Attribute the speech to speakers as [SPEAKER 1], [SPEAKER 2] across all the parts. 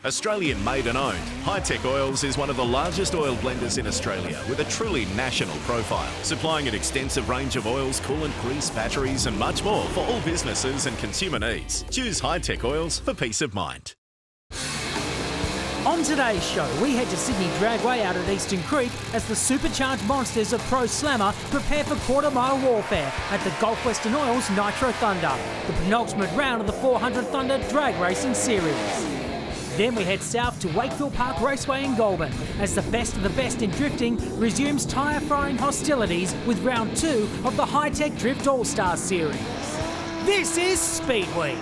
[SPEAKER 1] Australian made and owned, Hi-Tech Oils is one of the largest oil blenders in Australia with a truly national profile, supplying an extensive range of oils, coolant, grease, batteries and much more for all businesses and consumer needs. Choose Hi-Tech Oils for peace of mind.
[SPEAKER 2] On today's show, we head to Sydney Dragway out at Eastern Creek as the supercharged monsters of Pro Slammer prepare for quarter-mile warfare at the Gulf Western Oil's Nitro Thunder, the penultimate round of the 400 Thunder drag racing series. Then we head south to Wakefield Park Raceway in Goulburn as the best of the best in drifting resumes tyre-throwing hostilities with round 2 of the Hi-Tech Drift All-Star Series. This is Speedweek.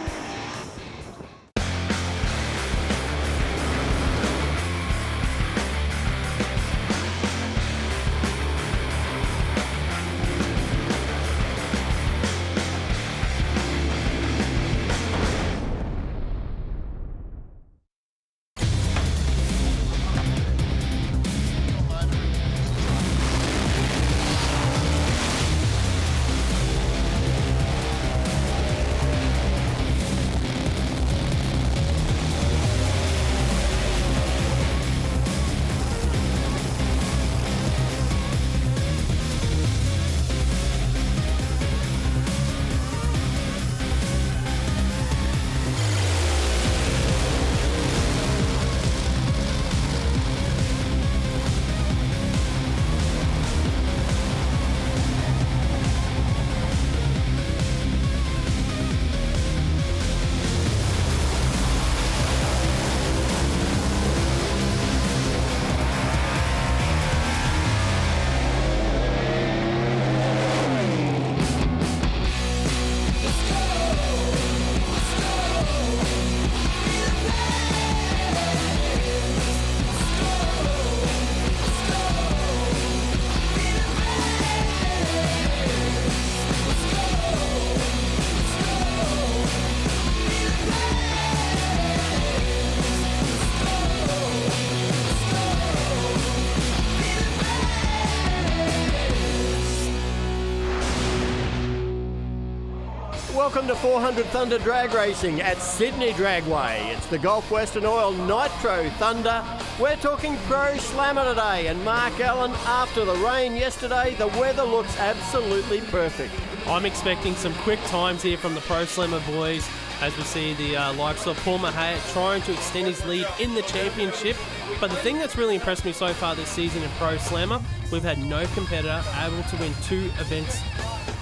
[SPEAKER 3] Welcome to 400 Thunder Drag Racing at Sydney Dragway. It's the Gulf Western Oil Nitro Thunder. We're talking Pro Slammer today, and Mark Allen, after the rain yesterday, the weather looks absolutely perfect.
[SPEAKER 4] I'm expecting some quick times here from the Pro Slammer boys as we see the likes of Paul Mouhayet trying to extend his lead in the championship. But the thing that's really impressed me so far this season in Pro Slammer, we've had no competitor able to win 2 events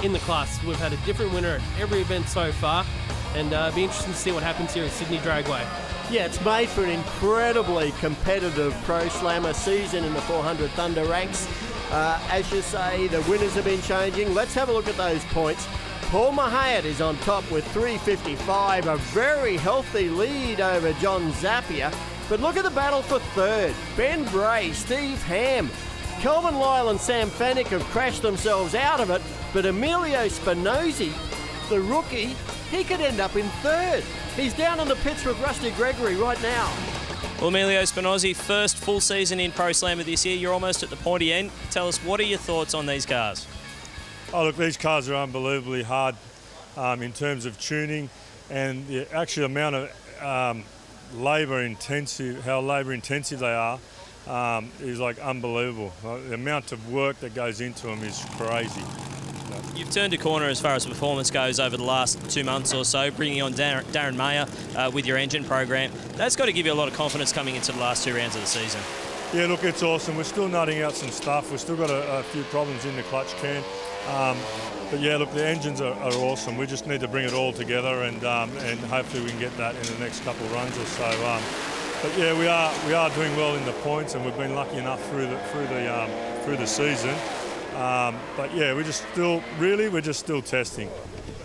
[SPEAKER 4] in the class. We've had a different winner at every event so far, and it'll be interesting to see what happens here at Sydney Dragway.
[SPEAKER 3] Yeah, it's made for an incredibly competitive Pro Slammer season in the 400 Thunder ranks. As you say, the winners have been changing. Let's have a look at those points. Paul Mouhayet is on top with 355, a very healthy lead over John Zappia. But look at the battle for third. Ben Bray, Steve Ham, Kelvin Lyle and Sam Fanick have crashed themselves out of it, but Emilio Spinozzi, the rookie, he could end up in third. He's down in the pits with Rusty Gregory right now.
[SPEAKER 5] Well, Emilio Spinozzi, first full season in Pro Slammer this year. You're almost at the pointy end. Tell us, what are your thoughts on these cars?
[SPEAKER 6] Oh, look, these cars are unbelievably hard in terms of tuning, and the actual amount of labour intensive they are is like unbelievable. The amount of work that goes into them is crazy.
[SPEAKER 5] You've turned a corner as far as performance goes over the last 2 months or so, bringing on Darren Mayer with your engine program. That's got to give you a lot of confidence coming into the last 2 rounds of the season.
[SPEAKER 6] Yeah, look, it's awesome. We're still nutting out some stuff. We've still got a few problems in the clutch can. But yeah, look, the engines are awesome. We just need to bring it all together, and hopefully we can get that in the next couple of runs or so. But yeah, we are doing well in the points, and we've been lucky enough through the season. But yeah, we're just still testing.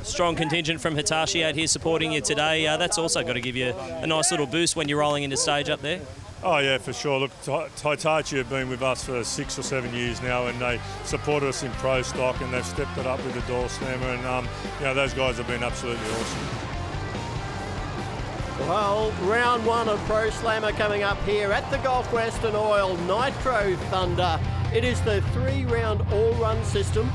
[SPEAKER 5] Strong contingent from Hitachi out here supporting you today. That's also got to give you a nice little boost when you're rolling into stage up there.
[SPEAKER 6] Oh yeah, for sure. Look, Hitachi have been with us for 6 or 7 years now, and they supported us in pro stock, and they've stepped it up with the door slammer, and those guys have been absolutely awesome.
[SPEAKER 3] Well, round 1 of Pro Slammer coming up here at the Gulf Western Oil Nitro Thunder. It is the 3-round all-run system.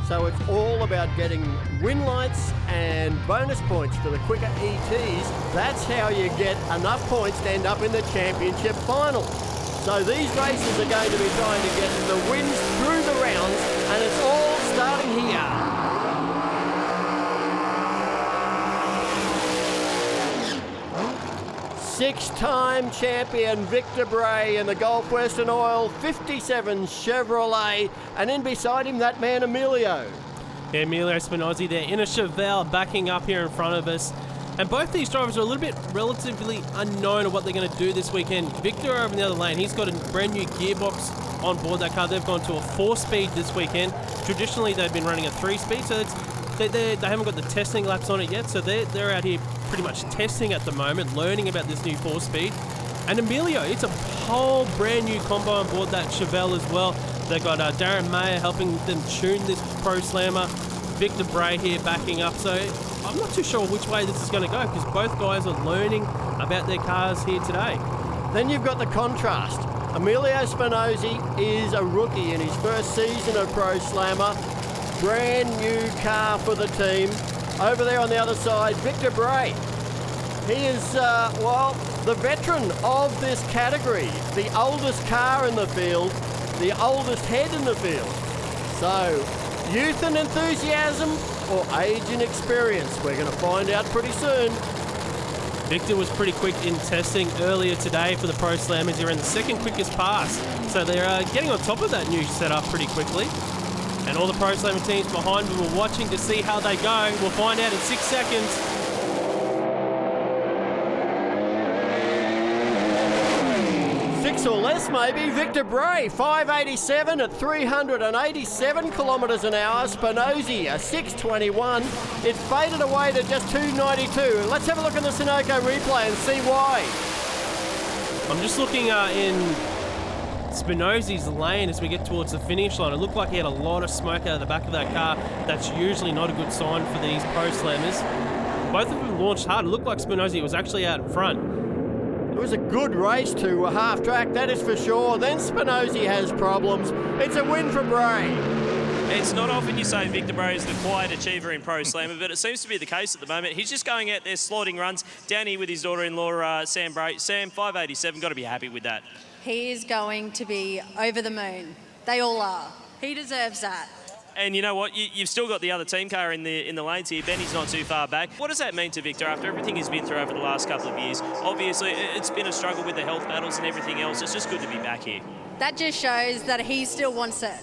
[SPEAKER 3] So it's all about getting win lights and bonus points for the quicker ETs. That's how you get enough points to end up in the championship final. So these races are going to be trying to get the wins through the rounds, and it's all starting here. Six-time champion Victor Bray in the Gulf Western Oil 57 Chevrolet, and in beside him that man Emilio.
[SPEAKER 4] Yeah, Emilio Spinozzi there in a Chevelle backing up here in front of us. And both these drivers are a little bit relatively unknown of what they're going to do this weekend. Victor over in the other lane, he's got a brand new gearbox on board that car. They've gone to a 4-speed this weekend. Traditionally, they've been running a 3-speed, so they haven't got the testing laps on it yet, so they're out here pretty much testing at the moment, learning about this new 4-speed. And Emilio, it's a whole brand new combo on board that Chevelle as well. They've got Darren Mayer helping them tune this Pro Slammer, Victor Bray here backing up, so I'm not too sure which way this is going to go because both guys are learning about their cars here today.
[SPEAKER 3] Then you've got the contrast. Emilio Spinozzi is a rookie in his first season of Pro Slammer. Brand new car for the team. Over there on the other side, Victor Bray. He is, the veteran of this category. The oldest car in the field, the oldest head in the field. So, youth and enthusiasm or age and experience? We're going to find out pretty soon.
[SPEAKER 4] Victor was pretty quick in testing earlier today for the Pro Slammers. He ran the second quickest pass. So they're getting on top of that new setup pretty quickly. And all the Pro Slammer teams behind them are watching to see how they go. We'll find out in 6 seconds.
[SPEAKER 3] Or less maybe. Victor Bray, 587 at 387 kilometres an hour. Spinozzi, a 621. It faded away to just 292. Let's have a look at the Sunoco replay and see why.
[SPEAKER 4] I'm just looking in Spinozzi's lane as we get towards the finish line. It looked like he had a lot of smoke out of the back of that car. That's usually not a good sign for these Pro Slammers. Both of them launched hard. It looked like Spinozzi was actually out in front.
[SPEAKER 3] It was a good race to a half track, that is for sure. Then Spinozzi has problems. It's a win for Bray.
[SPEAKER 5] It's not often you say Victor Bray is the quiet achiever in Pro Slammer, but it seems to be the case at the moment. He's just going out there slotting runs down here with his daughter-in-law, Sam Bray. Sam, 587, got to be happy with that.
[SPEAKER 7] He is going to be over the moon. They all are. He deserves that.
[SPEAKER 5] And you know what? You've still got the other team car in the lanes here. Benny's not too far back. What does that mean to Victor after everything he's been through over the last couple of years? Obviously, it's been a struggle with the health battles and everything else. It's just good to be back here.
[SPEAKER 7] That just shows that he still wants it.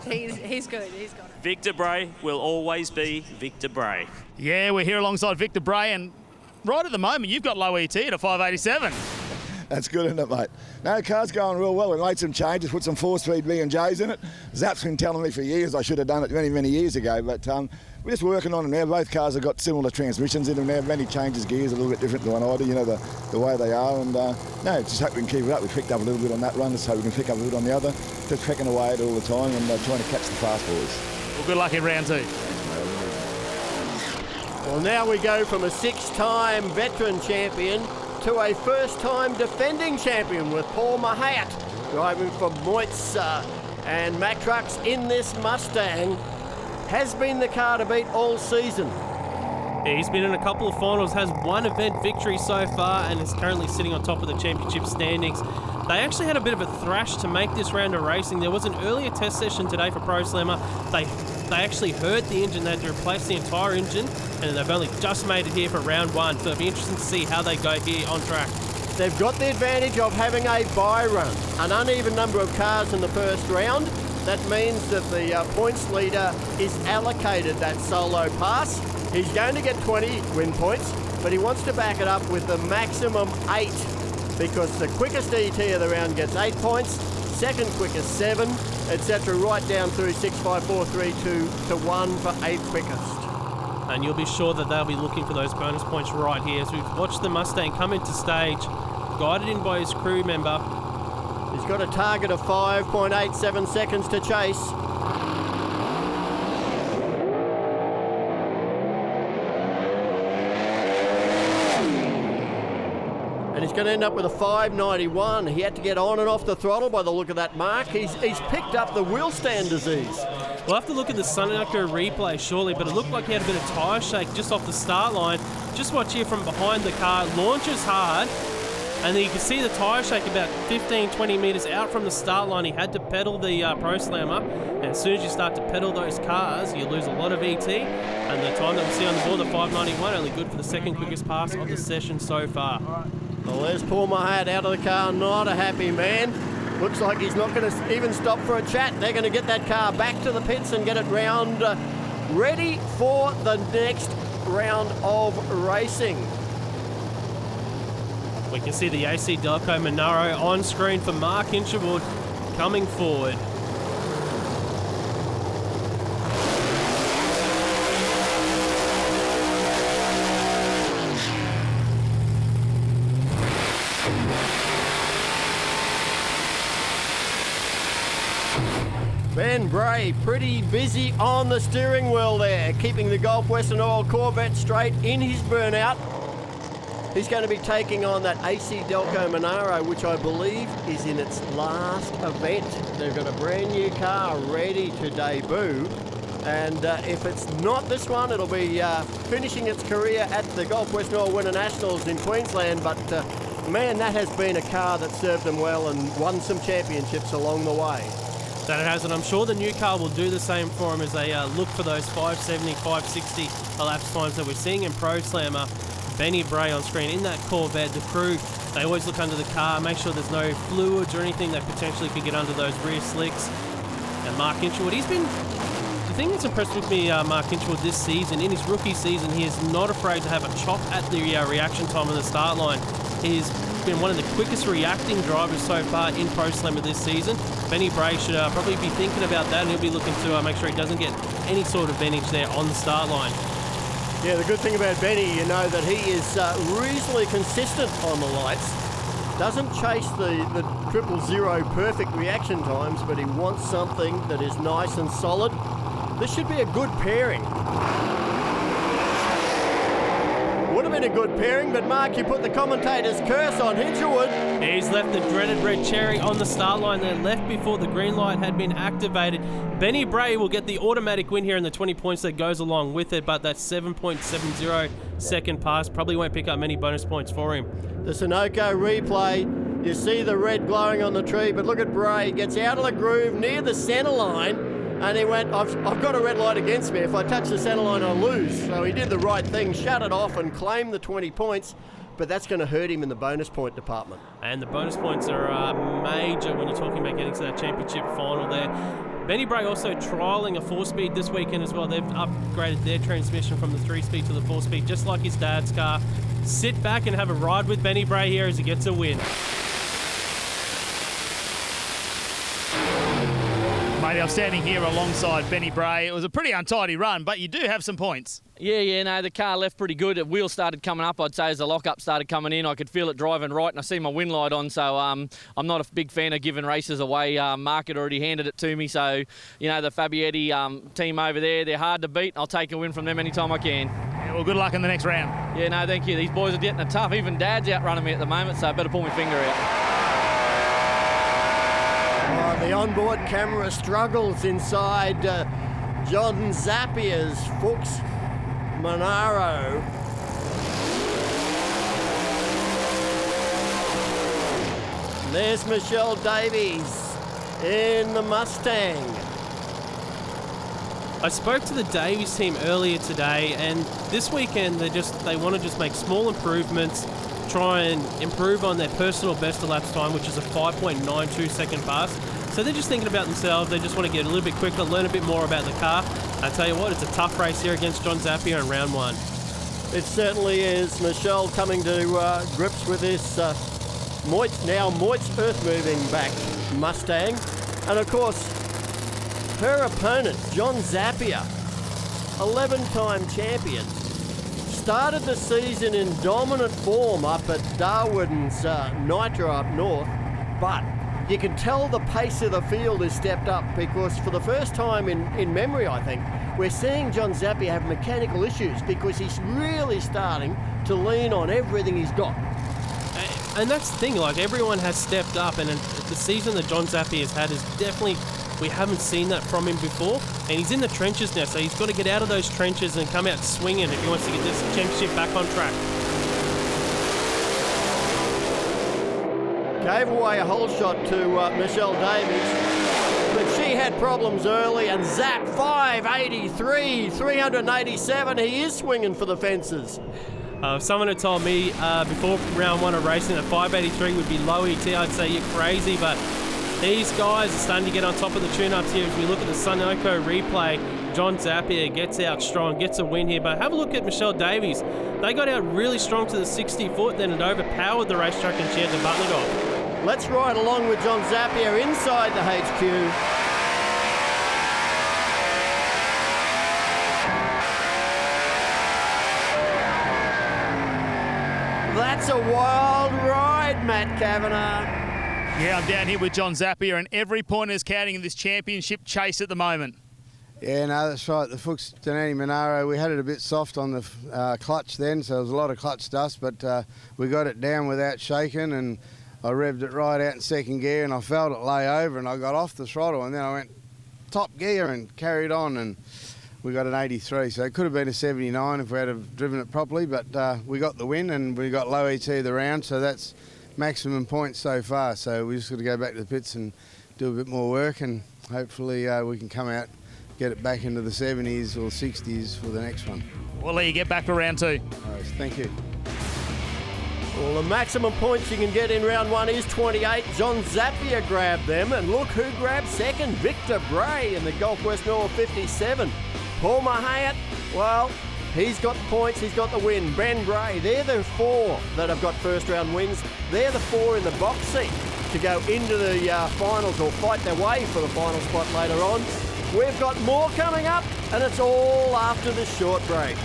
[SPEAKER 7] He's good. He's got it.
[SPEAKER 5] Victor Bray will always be Victor Bray.
[SPEAKER 8] Yeah, we're here alongside Victor Bray, and right at the moment, you've got low ET at a 587.
[SPEAKER 9] That's good, isn't it, mate? No, the car's going real well. We made some changes, put some 4-speed B&Js in it. Zap's been telling me for years I should have done it many, many years ago, but we're just working on them now. Both cars have got similar transmissions in them now. Many changes, gears a little bit different to one either, you know, the way they are. And no, just hope we can keep it up. We picked up a little bit on that run, so we can pick up a little bit on the other. Just pecking away at it all the time and trying to catch the fast boys.
[SPEAKER 8] Well, good luck in round 2.
[SPEAKER 3] Well, now we go from a 6-time veteran champion to a first-time defending champion with Paul Mouhayet driving for Moitz and Mack Trucks in this Mustang. Has been the car to beat all season.
[SPEAKER 4] Yeah, he's been in a couple of finals, has one event victory so far, and is currently sitting on top of the championship standings. They actually had a bit of a thrash to make this round of racing. There was an earlier test session today for Pro Slammer. They actually hurt the engine. They had to replace the entire engine, and they've only just made it here for round 1. So it'll be interesting to see how they go here on track.
[SPEAKER 3] They've got the advantage of having a bye run, an uneven number of cars in the first round. That means that the points leader is allocated that solo pass. He's going to get 20 win points, but he wants to back it up with the maximum 8, because the quickest ET of the round gets 8 points, second quickest 7, etc. right down through 6, 5, 4, 3, 2 to 1 for 8th quickest.
[SPEAKER 4] And you'll be sure that they'll be looking for those bonus points right here as we've watched the Mustang come into stage, guided in by his crew member.
[SPEAKER 3] He's got a target of 5.87 seconds to chase. And he's going to end up with a 591. He had to get on and off the throttle by the look of that mark. He's picked up the wheel stand disease.
[SPEAKER 4] We'll have to look at the Sunoco replay shortly, but it looked like he had a bit of tyre shake just off the start line. Just watch here from behind the car, launches hard, and then you can see the tyre shake about 15-20 metres out from the start line. He had to pedal the Pro Slammer, and as soon as you start to pedal those cars, you lose a lot of ET, and the time that we see on the board, the 591, only good for the second quickest pass of the session so far.
[SPEAKER 3] Well, there's Paul Mouhayet out of the car, not a happy man. Looks like he's not going to even stop for a chat. They're going to get that car back to the pits and get it round ready for the next round of racing.
[SPEAKER 4] We can see the AC Delco Monaro on screen for Mark Hinshelwood coming forward.
[SPEAKER 3] Ben Bray pretty busy on the steering wheel there, keeping the Gulf Western Oil Corvette straight in his burnout. He's going to be taking on that AC Delco Monaro, which I believe is in its last event. They've got a brand new car ready to debut. And if it's not this one, it'll be finishing its career at the Gulf Western Oil Winter Nationals in Queensland. But man, that has been a car that served them well and won some championships along the way.
[SPEAKER 4] That it has, and I'm sure the new car will do the same for him as they look for those 570, 560 elapsed times that we're seeing in Pro Slammer. Benny Bray on screen in that Corvette. The crew, they always look under the car, make sure there's no fluids or anything that potentially could get under those rear slicks. And Mark Hinshelwood, the thing that's impressed with me, Mark Hinshelwood, this season, in his rookie season, he is not afraid to have a chop at the reaction time on the start line. He's been one of the quickest reacting drivers so far in Pro Slammer this season. Benny Bray should probably be thinking about that, and he'll be looking to make sure he doesn't get any sort of advantage there on the start line.
[SPEAKER 3] Yeah, the good thing about Benny, you know that he is reasonably consistent on the lights. Doesn't chase the 000 perfect reaction times, but he wants something that is nice and solid. This should be a good pairing. Would have been a good pairing, but Mark, you put the commentator's curse on Hinshelwood.
[SPEAKER 4] He's left the dreaded red cherry on the start line there, left before the green light had been activated. Benny Bray will get the automatic win here and the 20 points that goes along with it, but that 7.70 second pass probably won't pick up many bonus points for him.
[SPEAKER 3] The Sunoco replay, you see the red glowing on the tree, but look at Bray, gets out of the groove near the centre line, and he went, I've got a red light against me. If I touch the centre line, I lose. So he did the right thing, shut it off and claimed the 20 points, but that's going to hurt him in the bonus point department.
[SPEAKER 4] And the bonus points are major when you're talking about getting to that championship final there. Benny Bray also trialling a 4-speed this weekend as well. They've upgraded their transmission from the 3-speed to the 4-speed, just like his dad's car. Sit back and have a ride with Benny Bray here as he gets a win.
[SPEAKER 8] Mate, I'm standing here alongside Benny Bray. It was a pretty untidy run, but you do have some points.
[SPEAKER 10] Yeah, no, the car left pretty good. The wheel started coming up, I'd say, as the lock-up started coming in. I could feel it driving right, and I see my win light on, so I'm not a big fan of giving races away. Mark had already handed it to me, so, you know, the Fabietti team over there, they're hard to beat. I'll take a win from them anytime I can.
[SPEAKER 8] Yeah, well, good luck in the next round.
[SPEAKER 10] Yeah, no, thank you. These boys are getting it tough. Even Dad's outrunning me at the moment, so I better pull my finger out.
[SPEAKER 3] The onboard camera struggles inside John Zappia's Fuchs Monaro. There's Michelle Davies in the Mustang.
[SPEAKER 4] I spoke to the Davies team earlier today, and this weekend they want to just make small improvements, try and improve on their personal best elapsed time, which is a 5.92 second pass. So they're just thinking about themselves. They just want to get a little bit quicker, learn a bit more about the car. I tell you what, it's a tough race here against John Zappia in round one.
[SPEAKER 3] It certainly is. Michelle coming to grips with this Moit's earth-moving back Mustang. And of course, her opponent, John Zappia, 11-time champion, started the season in dominant form up at Darwin's Nitro up north, but you can tell the pace of the field has stepped up because for the first time in memory, I think, we're seeing John Zappia have mechanical issues because he's really starting to lean on everything he's got.
[SPEAKER 4] And that's the thing, like everyone has stepped up, and the season that John Zappia has had is definitely, we haven't seen that from him before, and he's in the trenches now, so he's got to get out of those trenches and come out swinging if he wants to get this championship back on track.
[SPEAKER 3] Gave away a whole shot to Michelle Davies, but she had problems early, and Zap 583, 387. He is swinging for the fences.
[SPEAKER 4] If someone had told me before round one of racing that 583 would be low ET, I'd say you're crazy, but these guys are starting to get on top of the tune-ups here. As we look at the Sunoco replay, John Zappia gets out strong, gets a win here, but have a look at Michelle Davies. They got out really strong to the 60 foot, then it overpowered the racetrack and she had to button it off.
[SPEAKER 3] Let's ride along with John Zappia inside the HQ. That's a wild ride, Matt Kavanagh.
[SPEAKER 8] Yeah, I'm down here with John Zappia, and every point is counting in this championship chase at the moment.
[SPEAKER 11] Yeah, no, that's right. The Fuchs Donati Monaro, we had it a bit soft on the clutch then, so there was a lot of clutch dust, but we got it down without shaking, and I revved it right out in second gear, and I felt it lay over, and I got off the throttle, and then I went top gear and carried on, and we got an 83, so it could have been a 79 if we had have driven it properly, but we got the win, and we got low ET of the round, so that's maximum points so far. So we just got to go back to the pits and do a bit more work, and hopefully we can come out, get it back into the 70s or 60s for the next one.
[SPEAKER 8] We'll let you get back for round two.
[SPEAKER 11] All right, thank you.
[SPEAKER 3] Well, the maximum points you can get in round one is 28. John Zappia grabbed them, and look who grabbed second. Victor Bray in the Gulf West North 57. Paul Mouhayet, well, he's got the points, he's got the win. Ben Bray, they're the four that have got first round wins. They're the four in the box seat to go into the finals or fight their way for the final spot later on. We've got more coming up, and it's all after this short break.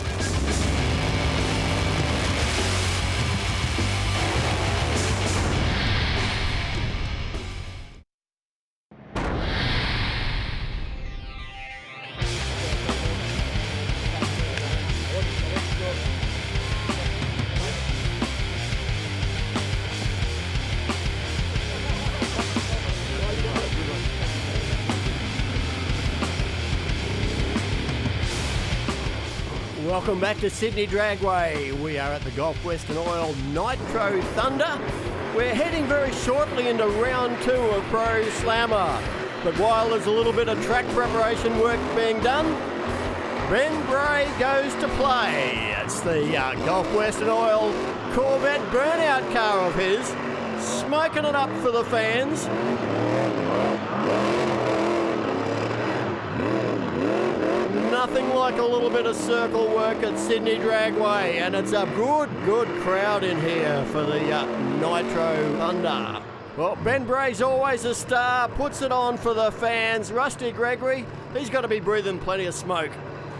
[SPEAKER 3] Welcome back to Sydney Dragway. We are at the Gulf Western Oil Nitro Thunder. We're heading very shortly into round two of Pro Slammer. But while there's a little bit of track preparation work being done, Ben Bray goes to play. It's the Gulf Western Oil Corvette burnout car of his, smoking it up for the fans. Nothing like a little bit of circle work at Sydney Dragway, and it's a good crowd in here for the Nitro Thunder. Well, Ben Bray's always a star, puts it on for the fans. Rusty Gregory, he's got to be breathing plenty of smoke.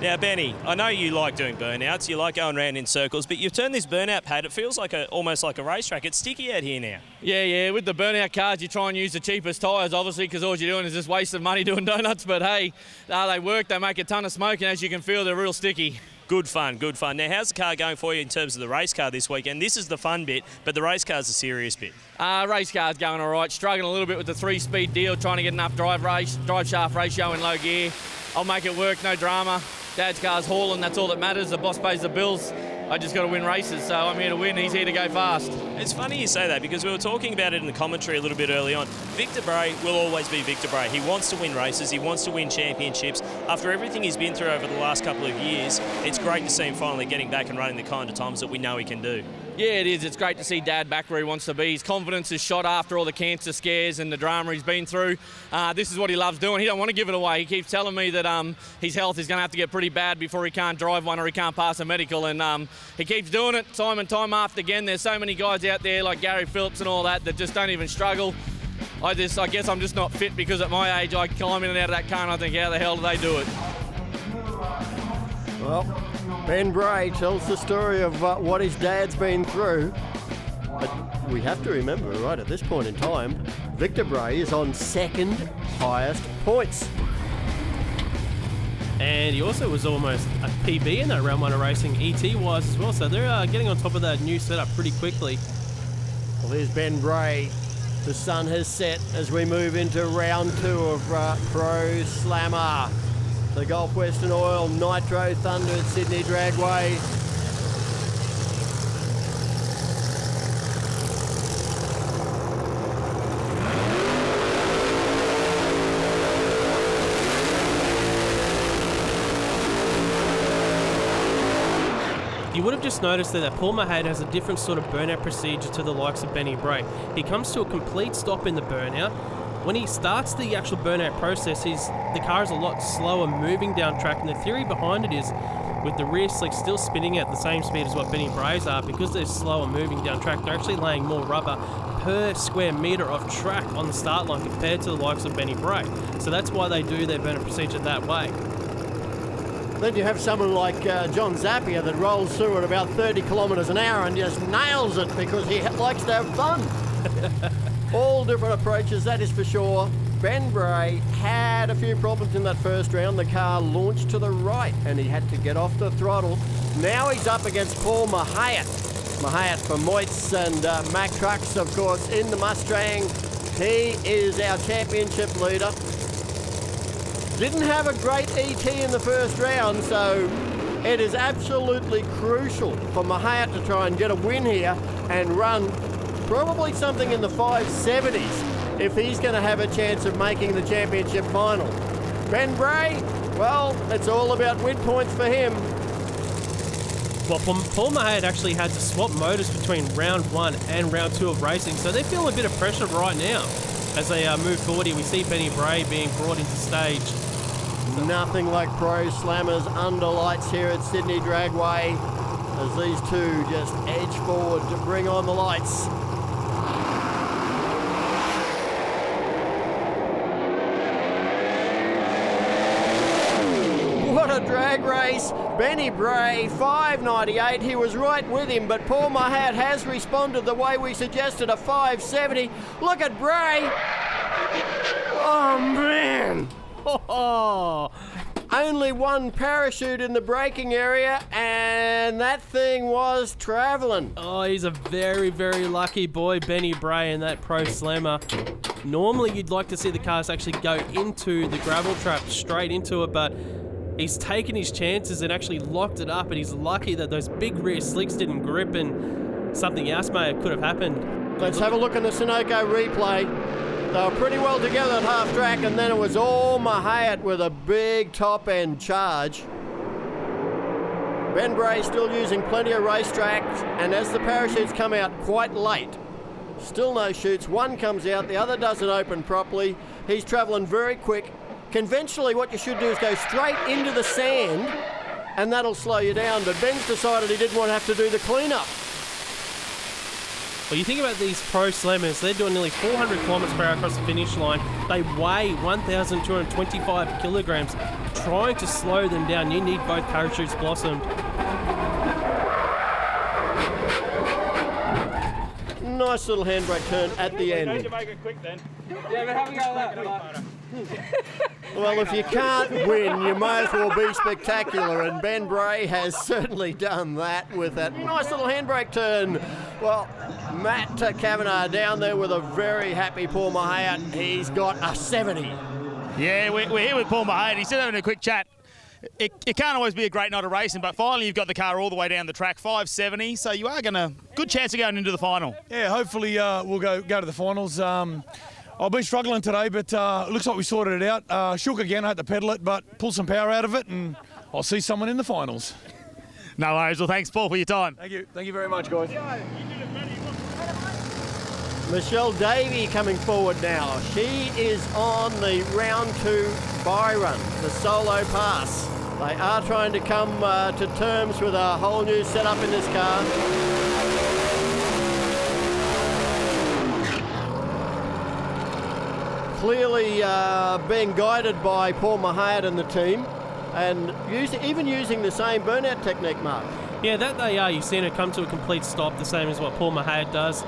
[SPEAKER 5] Now, Benny, I know you like doing burnouts, you like going around in circles, but you've turned this burnout pad, it feels like almost like a racetrack. It's sticky out here now.
[SPEAKER 10] Yeah, with the burnout cars, you try and use the cheapest tyres, obviously, because all you're doing is just wasting money doing donuts, but hey, they work, they make a ton of smoke, and as you can feel, they're real sticky.
[SPEAKER 5] Good fun. Now, how's the car going for you in terms of the race car this weekend? This is the fun bit, but the race car's a serious bit.
[SPEAKER 10] Race car's going all right, struggling a little bit with the 3-speed deal, trying to get enough drive shaft ratio in low gear. I'll make it work, no drama. Dad's car's hauling, that's all that matters. The boss pays the bills. I just got to win races, so I'm here to win. He's here to go fast.
[SPEAKER 5] It's funny you say that because we were talking about it in the commentary a little bit early on. Victor Bray will always be Victor Bray. He wants to win races. He wants to win championships. After everything he's been through over the last couple of years, it's great to see him finally getting back and running the kind of times that we know he can do.
[SPEAKER 10] Yeah, it is. It's great to see Dad back where he wants to be. His confidence is shot after all the cancer scares and the drama he's been through. This is what he loves doing. He don't want to give it away. He keeps telling me that his health is going to have to get pretty bad before he can't drive one or he can't pass a medical. And he keeps doing it time and time after again. There's so many guys out there like Gary Phillips and all that just don't even struggle. I guess I'm just not fit because at my age I climb in and out of that car and I think, how the hell do they do it?
[SPEAKER 3] Well, Ben Bray tells the story of what his dad's been through. But we have to remember, right at this point in time, Victor Bray is on second highest points.
[SPEAKER 4] And he also was almost a PB in that round one of racing, ET-wise as well. So they're getting on top of that new setup pretty quickly.
[SPEAKER 3] Well, here's Ben Bray. The sun has set as we move into round 2 of Pro Slammer. The Gulf Western Oil Nitro Thunder at Sydney Dragway.
[SPEAKER 4] You would have just noticed that Paul Mouhayet has a different sort of burnout procedure to the likes of Benny Bray. He comes to a complete stop in the burnout. When he starts the actual burnout process, the car is a lot slower moving down track, and the theory behind it is with the rear slicks still spinning at the same speed as what Benny Bray's are, because they're slower moving down track, they're actually laying more rubber per square metre of track on the start line compared to the likes of Benny Bray. So that's why they do their burnout procedure that way.
[SPEAKER 3] Then you have someone like John Zappia that rolls through at about 30 kilometres an hour and just nails it because he likes to have fun. All different approaches, that is for sure. Ben Bray had a few problems in that first round. The car launched to the right and he had to get off the throttle. Now he's up against Paul Mouhayet. Mouhayet for Moitz and Mack Trucks, of course, in the Mustang. He is our championship leader. Didn't have a great ET in the first round, so it is absolutely crucial for Mouhayet to try and get a win here and run probably something in the 570s if he's going to have a chance of making the championship final. Ben Bray, well, it's all about win points for him.
[SPEAKER 4] Well, Paul Mouhayet actually had to swap motors between round 1 and round 2 of racing, so they're feeling a bit of pressure right now. As they move forward here, we see Benny Bray being brought into stage.
[SPEAKER 3] Nothing like Pro Slammers under lights here at Sydney Dragway as these two just edge forward to bring on the lights. What a drag race. Benny Bray, 598. He was right with him, but Paul Mouhayet has responded the way we suggested, a 570. Look at Bray. Oh, man. Oh, only one parachute in the braking area, and that thing was travelling.
[SPEAKER 4] Oh, he's a very, very lucky boy, Benny Bray, in that Pro Slammer. Normally, you'd like to see the cars actually go into the gravel trap, straight into it, but he's taken his chances and actually locked it up, and he's lucky that those big rear slicks didn't grip and something else could have happened.
[SPEAKER 3] Let's have a look at the Sunoco replay. They were pretty well together at half track, and then it was all Mouhayet with a big top end charge. Ben Bray still using plenty of racetrack, and as the parachutes come out quite late, still no chutes. One comes out, the other doesn't open properly. He's travelling very quick. Conventionally, what you should do is go straight into the sand, and that'll slow you down, but Ben's decided he didn't want to have to do the cleanup.
[SPEAKER 4] Well, you think about these Pro Slammers, they're doing nearly 400 kilometres per hour across the finish line. They weigh 1,225 kilograms. Trying to slow them down, you need both parachutes blossomed.
[SPEAKER 3] Nice little handbrake turn at the end.
[SPEAKER 12] Need to make it quick then. Yeah, but have a go at that.
[SPEAKER 3] Well, if you can't win, you may as well be spectacular, and Ben Bray has certainly done that with that nice little handbrake turn. Well, Matt Kavanagh down there with a very happy Paul Mouhayet. He's got a 70.
[SPEAKER 8] Yeah, we're here with Paul Mouhayet. He's still having a quick chat. It can't always be a great night of racing, but finally you've got the car all the way down the track, 570, so you are going to good chance of going into the final.
[SPEAKER 13] Yeah, hopefully we'll go to the finals. I've been struggling today, but it looks like we sorted it out. Shook again, I had to pedal it, but pull some power out of it, and I'll see someone in the finals.
[SPEAKER 8] No worries. Well, thanks, Paul, for your time.
[SPEAKER 13] Thank you. Thank you very much, guys.
[SPEAKER 3] Michelle Davey coming forward now. She is on the round 2 by-run, the solo pass. They are trying to come to terms with a whole new setup in this car. Clearly being guided by Paul Mouhayet and the team, and even using the same burnout technique, Mark.
[SPEAKER 4] Yeah, that they are. You've seen it come to a complete stop, the same as what Paul Mouhayet does.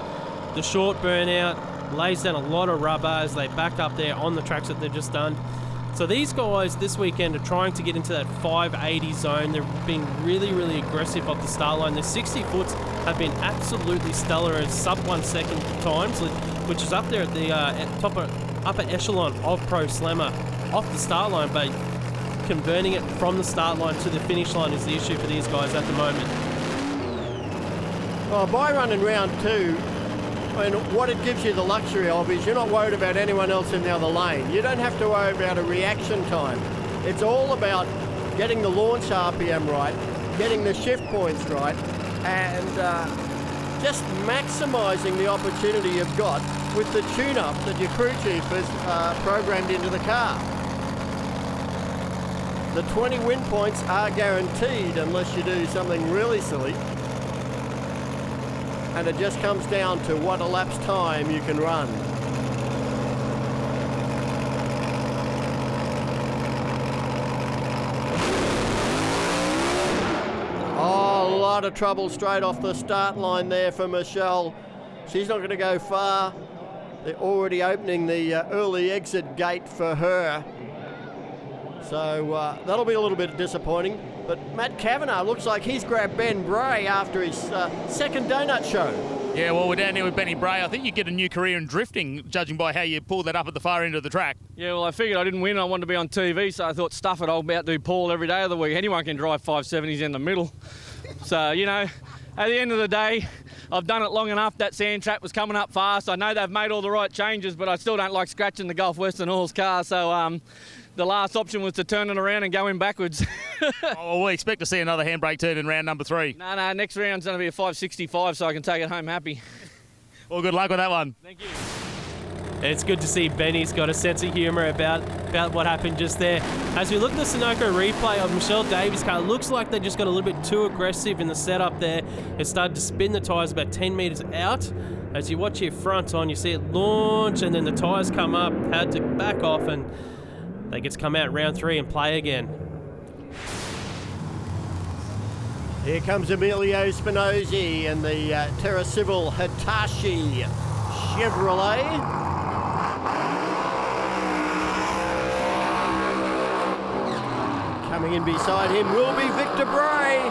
[SPEAKER 4] The short burnout lays down a lot of rubber as they back up there on the tracks that they've just done. So these guys this weekend are trying to get into that 580 zone. They're being really, really aggressive off the start line. The 60 foots have been absolutely stellar at sub 1 second times, which is up there at the upper echelon of Pro Slammer off the start line, but converting it from the start line to the finish line is the issue for these guys at the moment.
[SPEAKER 3] Well, by running round 2, and what it gives you the luxury of is you're not worried about anyone else in the other lane. You don't have to worry about a reaction time. It's all about getting the launch RPM right, getting the shift points right, and just maximising the opportunity you've got with the tune-up that your crew chief has programmed into the car. The 20 win points are guaranteed unless you do something really silly. And it just comes down to what elapsed time you can run. Oh, a lot of trouble straight off the start line there for Michelle. She's not going to go far. They're already opening the early exit gate for her. So that'll be a little bit disappointing. But Matt Kavanagh looks like he's grabbed Ben Bray after his second donut show.
[SPEAKER 8] Yeah, well, we're down here with Benny Bray. I think you get a new career in drifting, judging by how you pull that up at the far end of the track.
[SPEAKER 10] Yeah, well, I figured I didn't win. I wanted to be on TV, so I thought, stuff it, I'll outdo Paul every day of the week. Anyone can drive 570s in the middle. So, you know, at the end of the day, I've done it long enough. That sand trap was coming up fast. I know they've made all the right changes, but I still don't like scratching the Gulf Western Oils car, so the last option was to turn it around and go in backwards.
[SPEAKER 8] Well, we expect to see another handbrake turn in round number 3.
[SPEAKER 10] No, next round's going to be a 565, so I can take it home happy.
[SPEAKER 8] Well, good luck with that one.
[SPEAKER 10] Thank you.
[SPEAKER 4] It's good to see Benny's got a sense of humour about what happened just there. As we look at the Sunoco replay of Michelle Davies' car, it looks like they just got a little bit too aggressive in the setup there. It started to spin the tyres about 10 metres out. As you watch your front on, you see it launch, and then the tyres come up, had to back off, and they get to come out round 3 and play again.
[SPEAKER 3] Here comes Emilio Spinozzi and the Terra Civil Hitachi Chevrolet. Coming in beside him will be Victor Bray.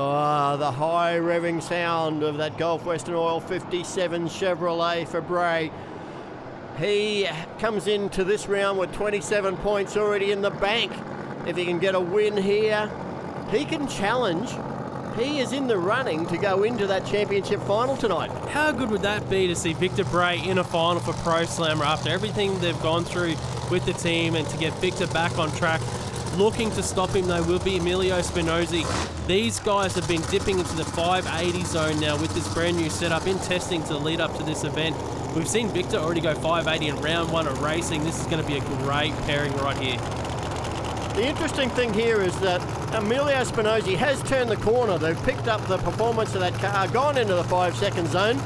[SPEAKER 3] Oh, the high revving sound of that Gulf Western Oil 57 Chevrolet for Bray. He comes into this round with 27 points already in the bank. If he can get a win here, he can challenge. He is in the running to go into that championship final tonight.
[SPEAKER 4] How good would that be to see Victor Bray in a final for Pro Slammer after everything they've gone through with the team, and to get Victor back on track? Looking to stop him, though, will be Emilio Spinozzi. These guys have been dipping into the 580 zone now with this brand new setup in testing to lead up to this event. We've seen Victor already go 580 in round 1 of racing. This is going to be a great pairing right here.
[SPEAKER 3] The interesting thing here is that Emilio Spinozzi has turned the corner. They've picked up the performance of that car, gone into the 5-second zone,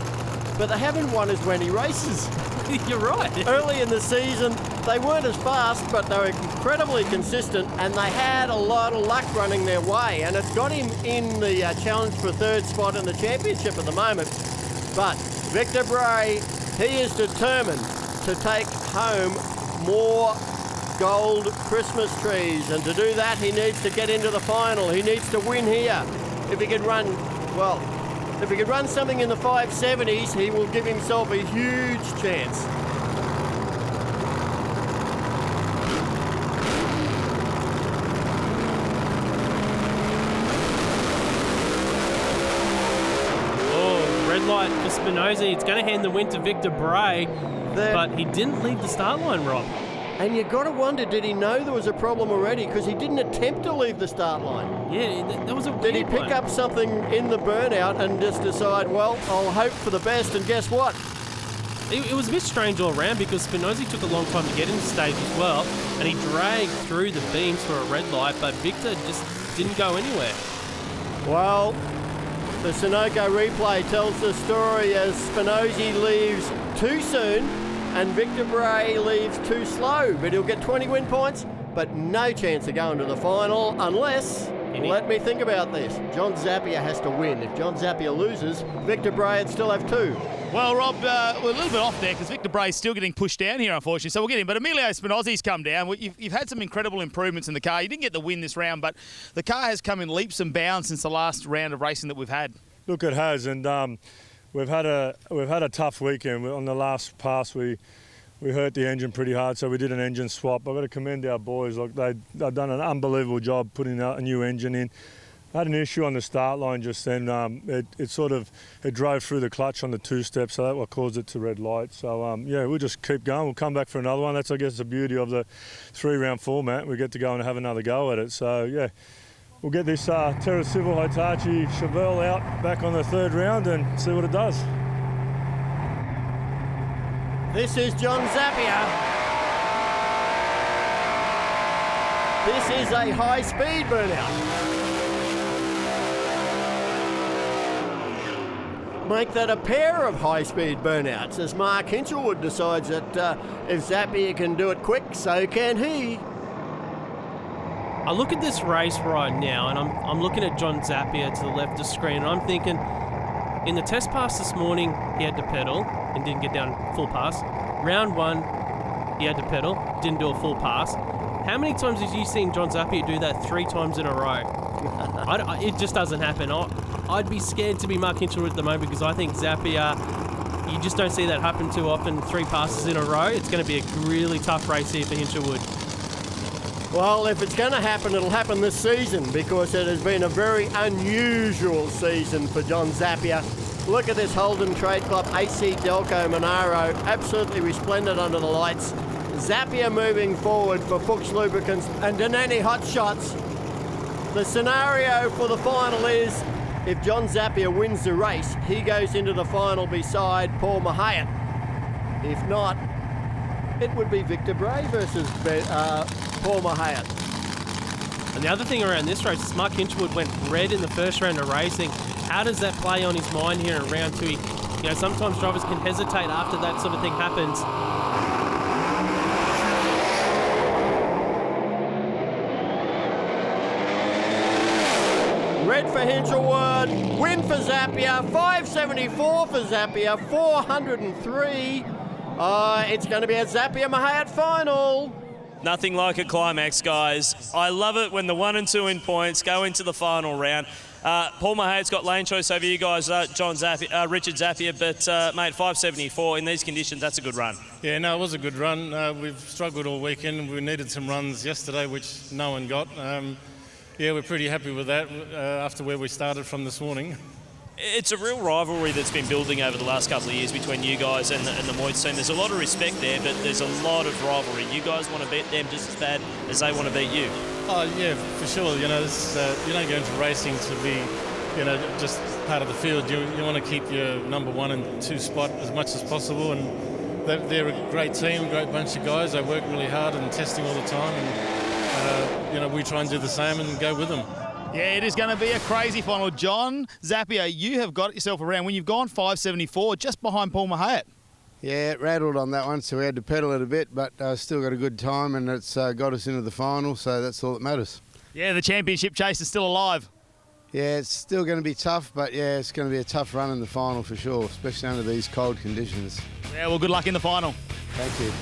[SPEAKER 3] but they haven't won as many races.
[SPEAKER 4] You're right.
[SPEAKER 3] Early in the season, they weren't as fast, but they were incredibly consistent, and they had a lot of luck running their way, and it's got him in the challenge for 3rd spot in the championship at the moment. But Victor Bray, he is determined to take home more gold Christmas trees, and to do that he needs to get into the final. He needs to win here. If he could run, well, if he could run something in the 570s, he will give himself a huge chance.
[SPEAKER 4] Oh, red light for Spinozzi. It's going to hand the win to Victor Bray, but he didn't leave the start line, Rob.
[SPEAKER 3] And you've got to wonder, did he know there was a problem already? Because he didn't attempt to leave the start line.
[SPEAKER 4] Yeah, that was a weird
[SPEAKER 3] Did he pick up something in the burnout and just decide, well, I'll hope for the best, and guess what?
[SPEAKER 4] It was a bit strange all around, because Spinozzi took a long time to get into stage as well, and he dragged through the beams for a red light, but Victor just didn't go anywhere.
[SPEAKER 3] Well, the Sunoco replay tells the story as Spinozzi leaves too soon and Victor Bray leaves too slow, but he'll get 20 win points, but no chance of going to the final unless Let me think about this. John Zappia has to win. If John Zappia loses, Victor Bray would still have 2.
[SPEAKER 8] Well, Rob, we're a little bit off there because Victor Bray's still getting pushed down here, unfortunately, so we'll get him. But Emilio Spinozzi's come down. You've had some incredible improvements in the car. You didn't get the win this round, but the car has come in leaps and bounds since the last round of racing that we've had.
[SPEAKER 6] Look, it has, and we've had a tough weekend. On the last pass, we hurt the engine pretty hard, so we did an engine swap. I've got to commend our boys. Look, they've done an unbelievable job putting a new engine in. I had an issue on the start line just then. It drove through the clutch on the 2-step, so that's what caused it to red light. So, we'll just keep going. We'll come back for another one. That's, I guess, the beauty of the 3-round format. We get to go and have another go at it. So, yeah, we'll get this Terra Civil Hitachi Chevelle out back on the 3rd round and see what it does.
[SPEAKER 3] This is John Zappia. This is a high-speed burnout. Make that a pair of high-speed burnouts, as Mark Hinchelwood decides that if Zappia can do it quick, so can he.
[SPEAKER 4] I look at this race right now, and I'm looking at John Zappia to the left of the screen, and I'm thinking, in the test pass this morning, he had to pedal and didn't get down full pass. Round 1, he had to pedal, didn't do a full pass. How many times have you seen John Zappia do that 3 times in a row? It just doesn't happen. I'd be scared to be Mark Hinchelwood at the moment because I think Zappia, you just don't see that happen too often, 3 passes in a row. It's going to be a really tough race here for Hinchelwood.
[SPEAKER 3] Well, if it's going to happen, it'll happen this season because it has been a very unusual season for John Zappia. Look at this Holden Trade Club AC Delco Monaro, absolutely resplendent under the lights. Zappia moving forward for Fuchs Lubricants and Denani Hot Shots. The scenario for the final is if John Zappia wins the race, he goes into the final beside Paul Mouhayet. If not, it would be Victor Bray versus Paul Mouhayet.
[SPEAKER 4] And the other thing around this race is Mark Hinchelwood went red in the first round of racing. How does that play on his mind here in round 2? Sometimes drivers can hesitate after that sort of thing happens.
[SPEAKER 3] Red for Hinchelwood, win for Zappia, 574 for Zappia, 403. It's going to be a Zappia Mouhayet final.
[SPEAKER 5] Nothing like a climax, guys. I love it when the 1 and 2 in points go into the final round. Paul Mouhayet's got lane choice over you guys, Richard Zappia, but mate, 574 in these conditions, that's a good run.
[SPEAKER 14] Yeah, no, it was a good run. We've struggled all weekend. We needed some runs yesterday, which no one got. Yeah, we're pretty happy with that after where we started from this morning.
[SPEAKER 5] It's a real rivalry that's been building over the last couple of years between you guys and the Moyes team. There's a lot of respect there, but there's a lot of rivalry. You guys want to beat them just as bad as they want to beat you.
[SPEAKER 14] Oh, yeah, for sure. You don't go into racing to be, just part of the field. You want to keep your number 1 and 2 spot as much as possible, and they're a great team, a great bunch of guys. They work really hard and testing all the time, and we try and do the same and go with them.
[SPEAKER 8] Yeah, it is going to be a crazy final. John Zappia, you have got yourself around when you've gone 574, just behind Paul Mouhayet.
[SPEAKER 11] Yeah, it rattled on that one, so we had to pedal it a bit, but still got a good time, and it's got us into the final, so that's all that matters.
[SPEAKER 8] Yeah, the championship chase is still alive.
[SPEAKER 11] Yeah, it's still going to be tough, but yeah, it's going to be a tough run in the final for sure, especially under these cold conditions.
[SPEAKER 8] Yeah, well, good luck in the final.
[SPEAKER 11] Thank you.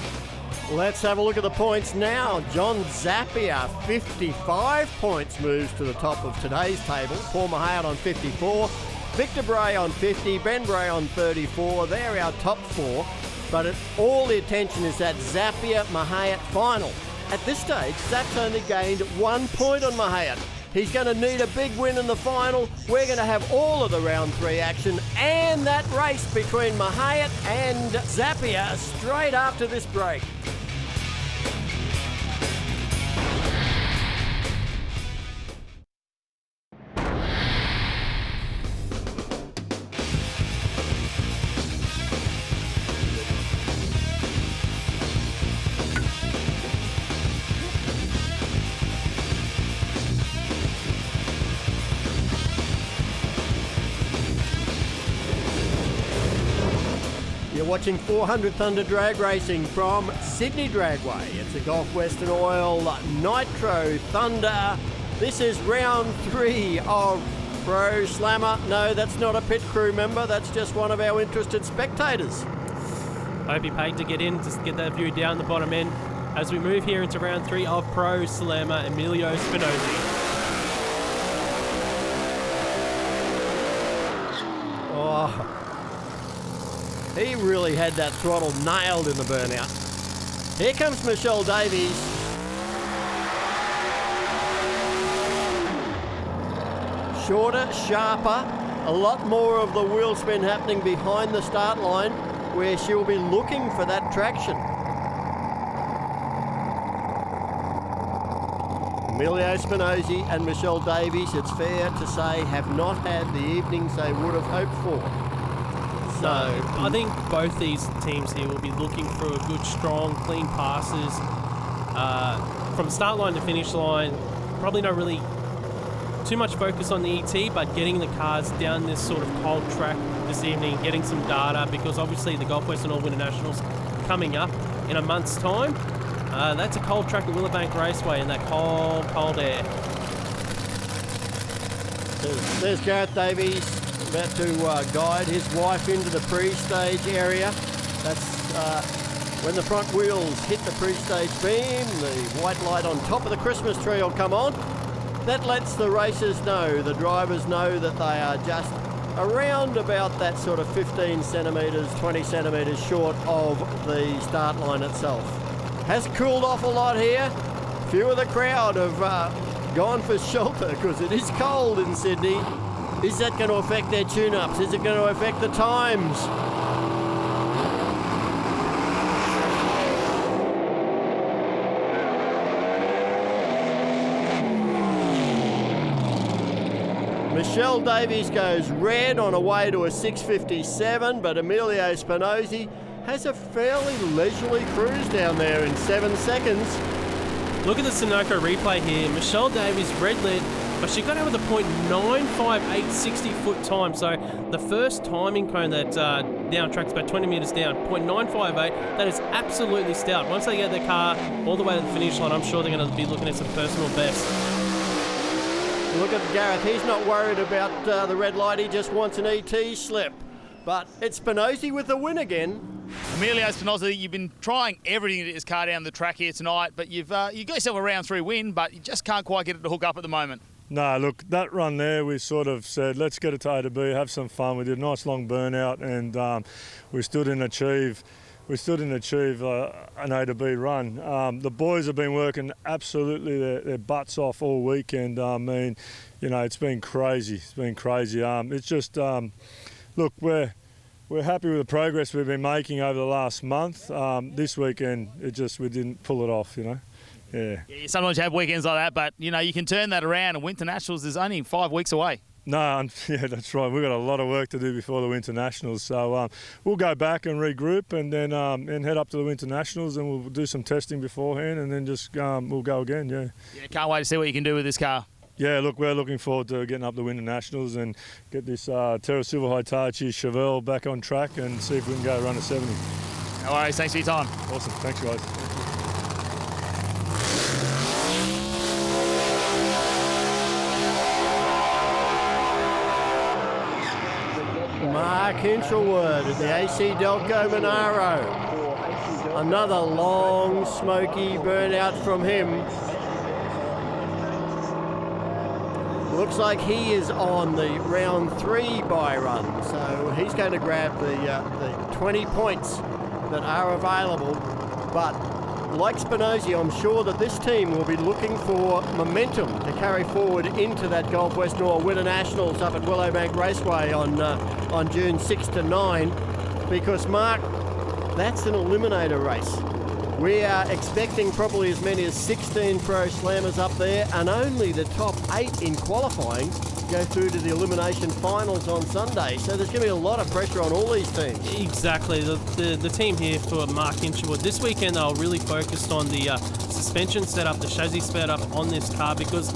[SPEAKER 3] Let's have a look at the points now. John Zappia, 55 points, moves to the top of today's table. Paul Mouhayet on 54. Victor Bray on 50. Ben Bray on 34. They're our top 4. But all the attention is that Zappia Mouhayet final. At this stage, Zapp's only gained 1 point on Mouhayet. He's going to need a big win in the final. We're going to have all of the round 3 action and that race between Mouhayet and Zappia straight after this break. You're watching 400 Thunder drag racing from Sydney Dragway. It's a Gulf Western Oil Nitro Thunder This is round 3 of Pro Slammer. No, that's not a pit crew member. That's just one of our interested spectators.
[SPEAKER 4] I hope you paid to get in, just get that view down the bottom end. As we move here into round 3 of Pro Slammer, Emilio Spinozzi.
[SPEAKER 3] Oh, he really had that throttle nailed in the burnout. Here comes Michelle Davies. Shorter, sharper, a lot more of the wheel spin happening behind the start line where she'll be looking for that traction. Emilio Spinozzi and Michelle Davies, it's fair to say, have not had the evenings they would have hoped for. So
[SPEAKER 4] I think both these teams here will be looking for a good, strong, clean passes from start line to finish line. Probably not really too much focus on the ET, but getting the cars down this sort of cold track this evening, getting some data, because obviously the Gulf Western All Winter Nationals coming up in a month's time. That's a cold track at Willowbank Raceway in that cold, cold air.
[SPEAKER 3] There's Gareth Davies about to guide his wife into the pre-stage area. That's when the front wheels hit the pre-stage beam, the white light on top of the Christmas tree will come on. That lets the racers know, the drivers know, that they are just around about that sort of 15 centimetres, 20 centimetres short of the start line itself. Has cooled off a lot here. Few of the crowd have gone for shelter because it is cold in Sydney. Is that going to affect their tune-ups? Is it going to affect the times? Michelle Davies goes red on a way to a 6:57, but Emilio Spinozzi has a fairly leisurely cruise down there in 7 seconds.
[SPEAKER 4] Look at the Sunoco replay here. Michelle Davies red led, but she got out with a .958 60-foot time. So the first timing cone that down track's about 20 metres down, .958. That is absolutely stout. Once they get their car all the way to the finish line, I'm sure they're going to be looking at some personal bests.
[SPEAKER 3] Look at Gareth. He's not worried about the red light. He just wants an ET slip. But it's Spinozzi with the win again.
[SPEAKER 8] Emilio Spinozzi, you've been trying everything to get this car down the track here tonight, but you got yourself a round 3 win, but you just can't quite get it to hook up at the moment.
[SPEAKER 6] No, look, that run there, we sort of said, let's get it to A to B, have some fun. We did a nice long burnout, and we still didn't achieve an A to B run. The boys have been working absolutely their butts off all week, and I mean, you know, it's been crazy. It's been crazy. It's just, look, we're happy with the progress we've been making over the last month. This weekend, we didn't pull it off, you know. Yeah.
[SPEAKER 8] Sometimes you have weekends like that, but you know you can turn that around. And Winter Nationals is only 5 weeks away.
[SPEAKER 6] No, yeah, that's right. We've got a lot of work to do before the Winter Nationals, so we'll go back and regroup, and then and head up to the Winter Nationals, and we'll do some testing beforehand, and then just we'll go again. Yeah.
[SPEAKER 8] Yeah, can't wait to see what you can do with this car.
[SPEAKER 6] Yeah, look, we're looking forward to getting up the Winter Nationals and get this Terra Silver Hitachi Chevelle back on track and see if we can go run a 70.
[SPEAKER 8] No worries. Thanks for your time.
[SPEAKER 6] Awesome. Thanks, guys.
[SPEAKER 3] Mark Hinshelwood at the AC Delco Monaro. Another long, smoky burnout from him. Looks like he is on the round 3 buy run, so he's going to grab the 20 points that are available. But like Spinozzi, I'm sure that this team will be looking for momentum to carry forward into that Gulf Western or Winter Nationals up at Willowbank Raceway on June 6 to 9, because Mark, that's an eliminator race. We are expecting probably as many as 16 Pro Slammers up there, and only the top 8 in qualifying go through to the elimination finals on Sunday. So there's going to be a lot of pressure on all these teams.
[SPEAKER 4] Exactly. The team here for Mark Hinshelwood this weekend, they were really focused on the suspension setup, the chassis setup on this car, because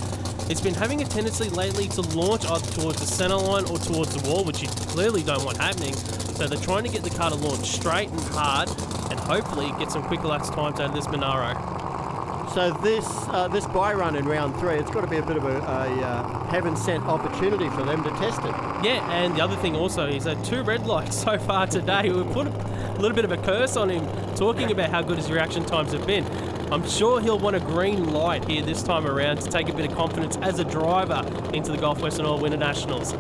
[SPEAKER 4] it's been having a tendency lately to launch either towards the center line or towards the wall, which you clearly don't want happening. So they're trying to get the car to launch straight and hard and hopefully get some quicker laps times out of this Monaro.
[SPEAKER 3] So this bye run in round 3, it's got to be a bit of a heaven-sent opportunity for them to test it.
[SPEAKER 4] Yeah, and the other thing also is that 2 red lights so far today. We put a little bit of a curse on him, talking about how good his reaction times have been. I'm sure he'll want a green light here this time around to take a bit of confidence as a driver into the Gulf Western Oil Winter Nationals.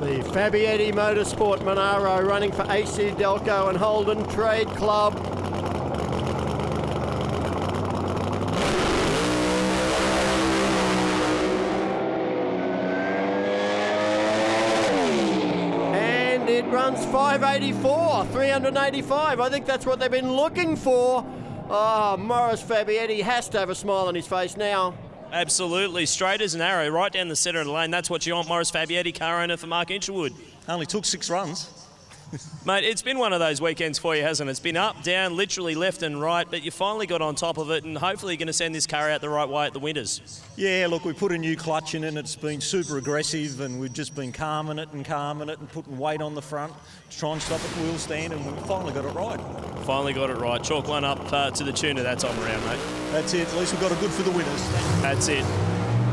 [SPEAKER 3] The Fabietti Motorsport Monaro running for AC Delco and Holden Trade Club. And it runs 584, 385. I think that's what they've been looking for. Oh, Morris Fabietti has to have a smile on his face now.
[SPEAKER 5] Absolutely, straight as an arrow, right down the centre of the lane. That's what you want, Morris Fabietti, car owner for Mark Inchwood.
[SPEAKER 15] Only took 6 runs.
[SPEAKER 5] Mate, it's been one of those weekends for you, hasn't it? It's been up, down, literally left and right, but you finally got on top of it, and hopefully you're going to send this car out the right way at the Winters.
[SPEAKER 15] Yeah, look, we put a new clutch in it, and it's been super aggressive, and we've just been calming it and putting weight on the front to try and stop it wheel stand, and we finally got it right.
[SPEAKER 5] Finally got it right. Chalk one up to the tune of that time around, mate.
[SPEAKER 15] That's it. At least we've got a good for the winners.
[SPEAKER 5] That's it.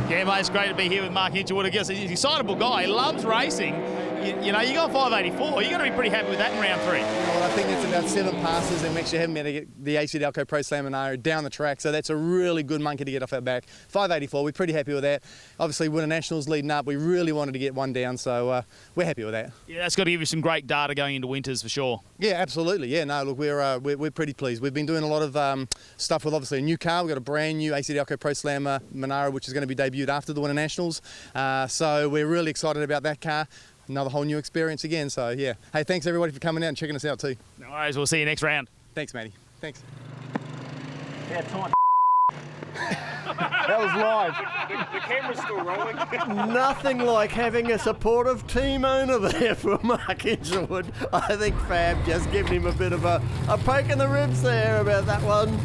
[SPEAKER 8] Yeah, mate, it's great to be here with Mark Inchwood. He's an excitable guy. He loves racing. You know, you got 584. You're going to be pretty happy with that in round 3.
[SPEAKER 16] You know what, I think it's about 7 passes, and we actually haven't managed to get the AC Delco Pro Slam Monaro down the track, so that's a really good monkey to get off our back. 584, we're pretty happy with that. Obviously, Winter Nationals leading up, we really wanted to get one down, so we're happy with that.
[SPEAKER 8] Yeah, that's got to give you some great data going into Winters for sure.
[SPEAKER 16] Yeah, absolutely. Yeah, no, look, we're pretty pleased. We've been doing a lot of stuff with obviously a new car. We've got a brand new AC Delco Pro Slam Monaro, which is going to be debuted after the Winter Nationals. So we're really excited about that car. Another whole new experience again, so yeah. Hey, thanks everybody for coming out and checking us out too.
[SPEAKER 8] No worries, we'll see you next round.
[SPEAKER 16] Thanks, Matty. Thanks.
[SPEAKER 12] Yeah, time.
[SPEAKER 3] That was live.
[SPEAKER 12] The camera's still rolling.
[SPEAKER 3] Nothing like having a supportive team owner there for Mark Inchwood. I think Fab just giving him a bit of a poke in the ribs there about that one.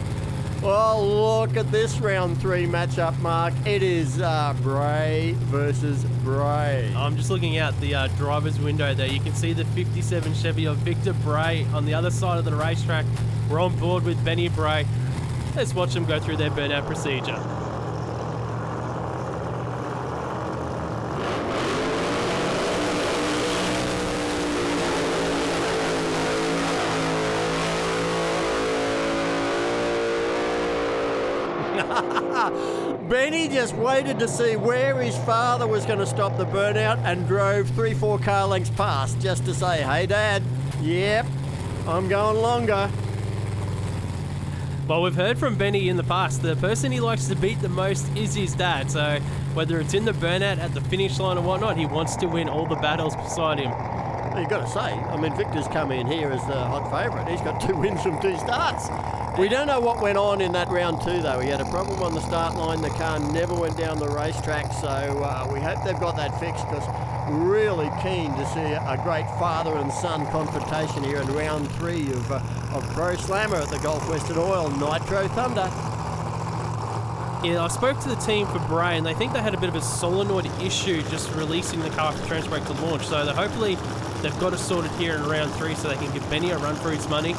[SPEAKER 3] Well, look at this round 3 matchup, Mark. It is Bray versus Bray.
[SPEAKER 4] I'm just looking out the driver's window there. You can see the 57 Chevy of Victor Bray on the other side of the racetrack. We're on board with Benny Bray. Let's watch them go through their burnout procedure.
[SPEAKER 3] Benny just waited to see where his father was going to stop the burnout and drove 3-4 car lengths past just to say, hey Dad, yep, I'm going longer.
[SPEAKER 4] Well, we've heard from Benny in the past, the person he likes to beat the most is his dad, so whether it's in the burnout, at the finish line or whatnot, he wants to win all the battles beside him.
[SPEAKER 3] Well, you've got to say, I mean, Victor's come in here as the hot favourite. He's got 2 wins from 2 starts. We don't know what went on in that round 2, though. He had a problem on the start line. The car never went down the racetrack, so we hope they've got that fixed, because really keen to see a great father and son confrontation here in round 3 of Pro Slammer at the Gulf Western Oil Nitro Thunder.
[SPEAKER 4] Yeah, I spoke to the team for Bray, and they think they had a bit of a solenoid issue just releasing the car for transfer brake to launch, so hopefully they've got it sorted here in round 3 so they can give Benny a run for his money.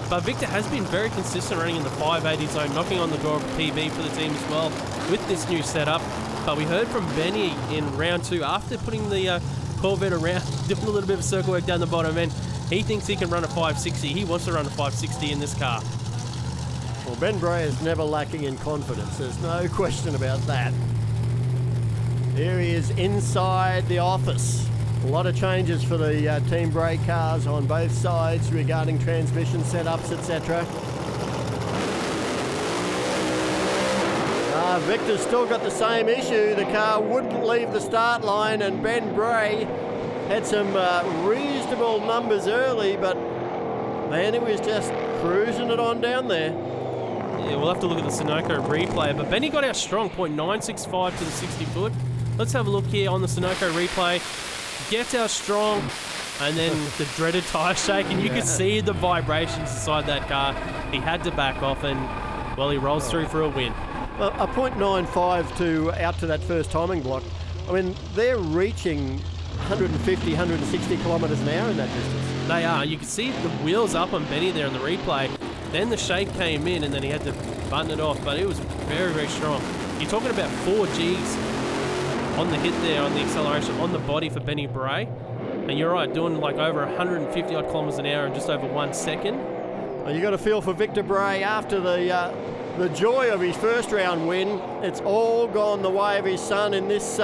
[SPEAKER 4] But Victor has been very consistent running in the 580 zone, knocking on the door of PB for the team as well with this new setup. But we heard from Benny in round 2 after putting the Corvette around, doing a little bit of circle work down the bottom end. He thinks he can run a 560. He wants to run a 560 in this car.
[SPEAKER 3] Well, Ben Bray is never lacking in confidence. There's no question about that. Here he is inside the office. A lot of changes for the Team Bray cars on both sides regarding transmission setups, etc. Victor's still got the same issue. The car wouldn't leave the start line, and Ben Bray had some reasonable numbers early, but man, he was just cruising it on down there.
[SPEAKER 4] Yeah, we'll have to look at the Sunoco replay, but Benny got out strong, 0.965 to the 60 foot. Let's have a look here on the Sunoco replay. Gets out strong, and then the dreaded tyre shake, and you could see the vibrations inside that car. He had to back off, and well, he rolls through for a win.
[SPEAKER 3] Well, a 0.95 to out to that first timing block. I mean, they're reaching 150, 160 kilometres an hour in that distance.
[SPEAKER 4] They are. You can see the wheels up on Benny there in the replay. Then the shake came in, and then he had to button it off, but it was very, very strong. You're talking about 4 Gs on the hit there, on the acceleration, on the body for Benny Bray. And you're right, doing like over 150 odd kilometres an hour in just over 1 second.
[SPEAKER 3] Well, you got to feel for Victor Bray after the joy of his first round win. It's all gone the way of his son in this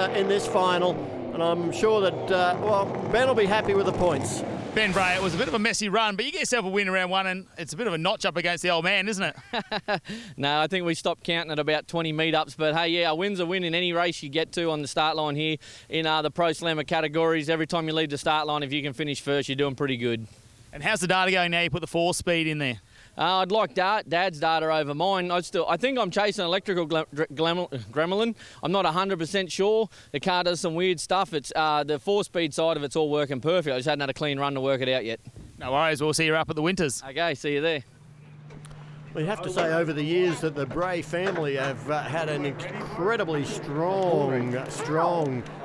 [SPEAKER 3] final, and I'm sure that Ben will be happy with the points.
[SPEAKER 8] Ben Bray, it was a bit of a messy run, but you get yourself a win in round 1, and it's a bit of a notch up against the old man, isn't it?
[SPEAKER 10] No, I think we stopped counting at about 20 meetups. But hey, yeah, a win's a win in any race you get to on the start line here in the Pro Slammer categories. Every time you leave the start line, if you can finish first, you're doing pretty good.
[SPEAKER 8] And how's the data going now? You put the 4-speed in there.
[SPEAKER 10] I'd like Dad's data over mine. I think I'm chasing electrical gremlin. I'm not 100% sure. The car does some weird stuff. It's the 4-speed side of it's all working perfect. I just hadn't had a clean run to work it out yet.
[SPEAKER 8] No worries. We'll see you up at the Winters.
[SPEAKER 10] Okay, see you there.
[SPEAKER 3] We have to say over the years that the Bray family have had an incredibly strong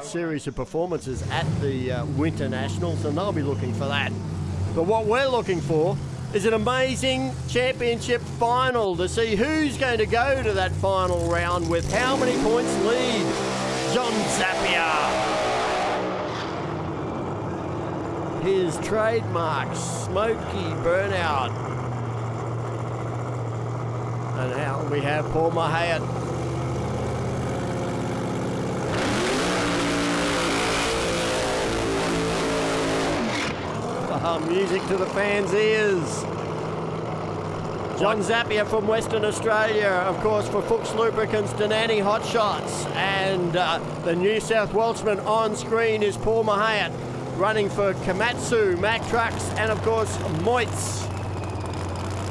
[SPEAKER 3] series of performances at the Winter Nationals, and they'll be looking for that. But what we're looking for is an amazing championship final to see who's going to go to that final round with how many points lead. John Zappia. His trademark smoky burnout. And now we have Paul Mouhayet. Music to the fans' ears. John Zappia from Western Australia, of course, for Fuchs Lubricants, Denani Hot Shots, and the New South Welshman on screen is Paul Mouhayet, running for Komatsu, Mack Trucks, and of course, Moitz.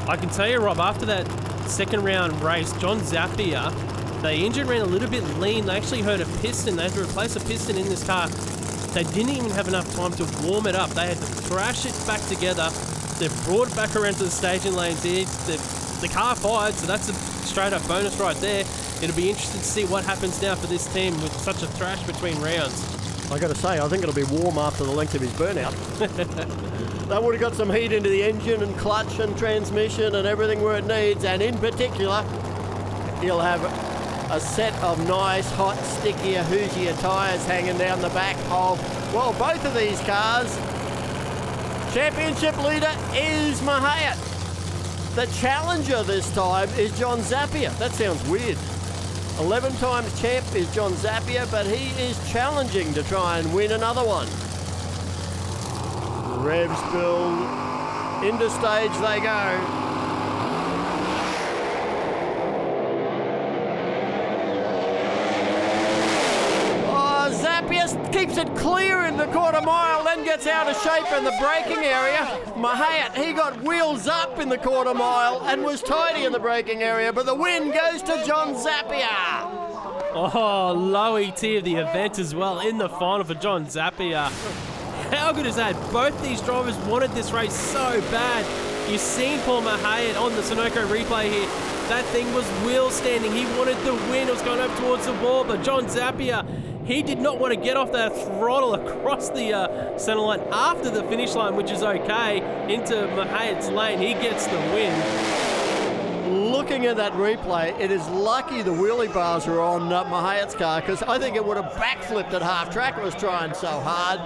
[SPEAKER 4] I can tell you, Rob, after that second round race, John Zappia, the engine ran a little bit lean. They actually hurt a piston. They had to replace a piston in this car. They didn't even have enough time to warm it up. They had to thrash it back together. They've brought it back around to the staging lanes there. The car fired, so that's a straight up bonus right there. It'll be interesting to see what happens now for this team with such a thrash between rounds.
[SPEAKER 3] I got to say, I think it'll be warm after the length of his burnout. That would have got some heat into the engine and clutch and transmission and everything where it needs, and in particular, he'll have a set of nice, hot, stickier, Hoosier tyres hanging down the back of, well, both of these cars. Championship leader is Mouhayet. The challenger this time is John Zappia. That sounds weird. 11 times champ is John Zappia, but he is challenging to try and win another one. Revs build, into stage they go. Zappia keeps it clear in the quarter mile, then gets out of shape in the braking area. Mouhayet, he got wheels up in the quarter mile and was tidy in the braking area, but the win goes to John Zappia.
[SPEAKER 4] Oh, low ET of the event as well in the final for John Zappia. How good is that? Both these drivers wanted this race so bad. You've seen Paul Mouhayet on the Sunoco replay here. That thing was wheel standing. He wanted the win. It was going up towards the wall, but John Zappia, he did not want to get off that throttle across the center line after the finish line, which is okay, into Mouhayet's lane. He gets the win.
[SPEAKER 3] Looking at that replay, it is lucky the wheelie bars are on Mouhayet's car, because I think it would have backflipped at half track. It was trying so hard.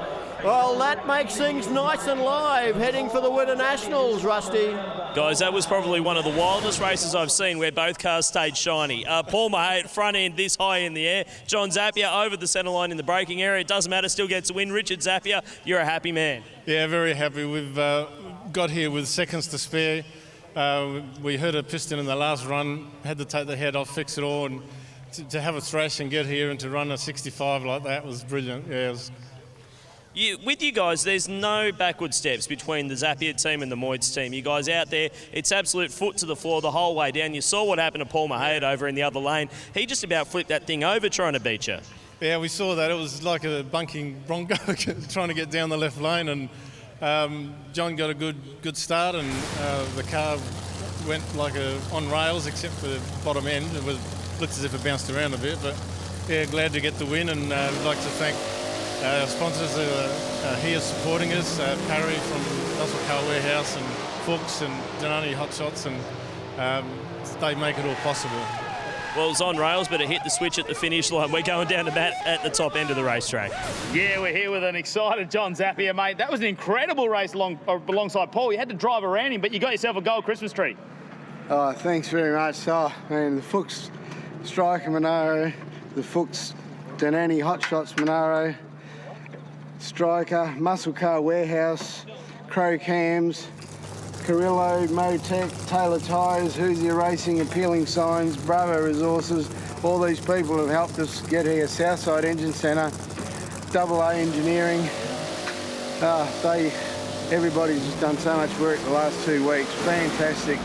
[SPEAKER 3] Well, that makes things nice and live, heading for the Winter Nationals, Rusty.
[SPEAKER 5] Guys, that was probably one of the wildest races I've seen where both cars stayed shiny. Paul Mouhayet front end this high in the air. John Zappia over the centre line in the braking area. It doesn't matter, still gets a win. Richard Zappia, you're a happy man.
[SPEAKER 14] Yeah, very happy. We've got here with seconds to spare. We hurt a piston in the last run, had to take the head off, fix it all, and to have a thrash and get here and to run a 65 like that was brilliant. Yeah, it was.
[SPEAKER 5] With you guys, there's no backward steps between the Zappia team and the Moitz team. You guys out there, it's absolute foot to the floor the whole way down. You saw what happened to Paul Mouhayet over in the other lane. He just about flipped that thing over trying to beat you.
[SPEAKER 14] Yeah, we saw that. It was like a bunking Bronco trying to get down the left lane, and John got a good start, and the car went like on rails except for the bottom end. It looked as if it bounced around a bit, but yeah, glad to get the win, and I'd like to thank Our sponsors are here supporting us, Parry from Russell Car Warehouse and Fuchs and Denani Hot Shots, and they make it all possible.
[SPEAKER 5] Well, it's on rails, but it hit the switch at the finish line. We're going down to bat at the top end of the racetrack.
[SPEAKER 8] Yeah, we're here with an excited John Zappia, mate. That was an incredible race alongside Paul. You had to drive around him, but you got yourself a gold Christmas tree.
[SPEAKER 11] Oh, thanks very much. Oh, man, the Fuchs Striker Monaro, the Fuchs Denani Hot Shots Monaro, Striker, Muscle Car Warehouse, Crow Cams, Carrillo, Motec, Taylor Tyres, Who's Your Racing, Appealing Signs, Bravo Resources. All these people have helped us get here. Southside Engine Centre, AA Engineering. Everybody's just done so much work the last 2 weeks. Fantastic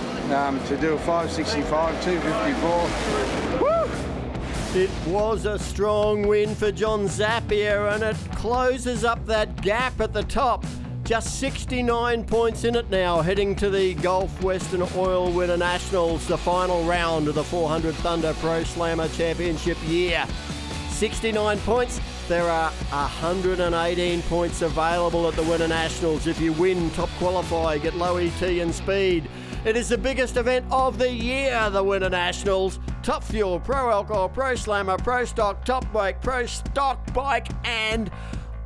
[SPEAKER 11] to do a 565, 254. Woo!
[SPEAKER 3] It was a strong win for John Zappia, and it closes up that gap at the top. Just 69 points in it now, heading to the Gulf Western Oil Winter Nationals, the final round of the 400 Thunder Pro Slammer Championship year. 69 points. There are 118 points available at the Winter Nationals. If you win, top qualify, get low ET and speed. It is the biggest event of the year, the Winter Nationals. Top Fuel, Pro Alcohol, Pro Slammer, Pro Stock, Top Bike, Pro Stock Bike, and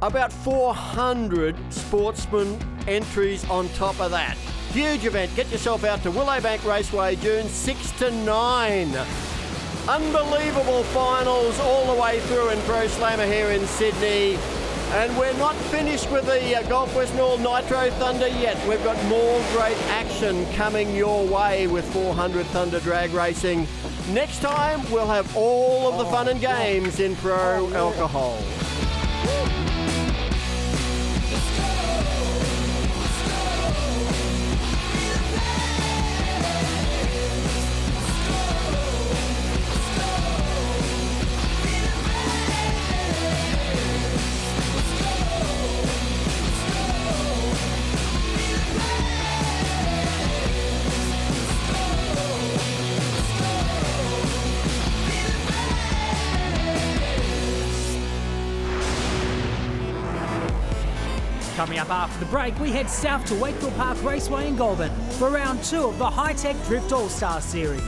[SPEAKER 3] about 400 sportsman entries on top of that. Huge event. Get yourself out to Willowbank Raceway, June 6 to 9. Unbelievable finals all the way through in Pro Slammer here in Sydney. And we're not finished with the Gulf Western Oil Nitro Thunder yet. We've got more great action coming your way with 400 Thunder drag racing. Next time, we'll have all of the fun and games in Pro Alcohol.
[SPEAKER 2] Coming up after the break, we head south to Wakefield Park Raceway in Goulburn for round 2 of the High Tech Drift All-Star Series.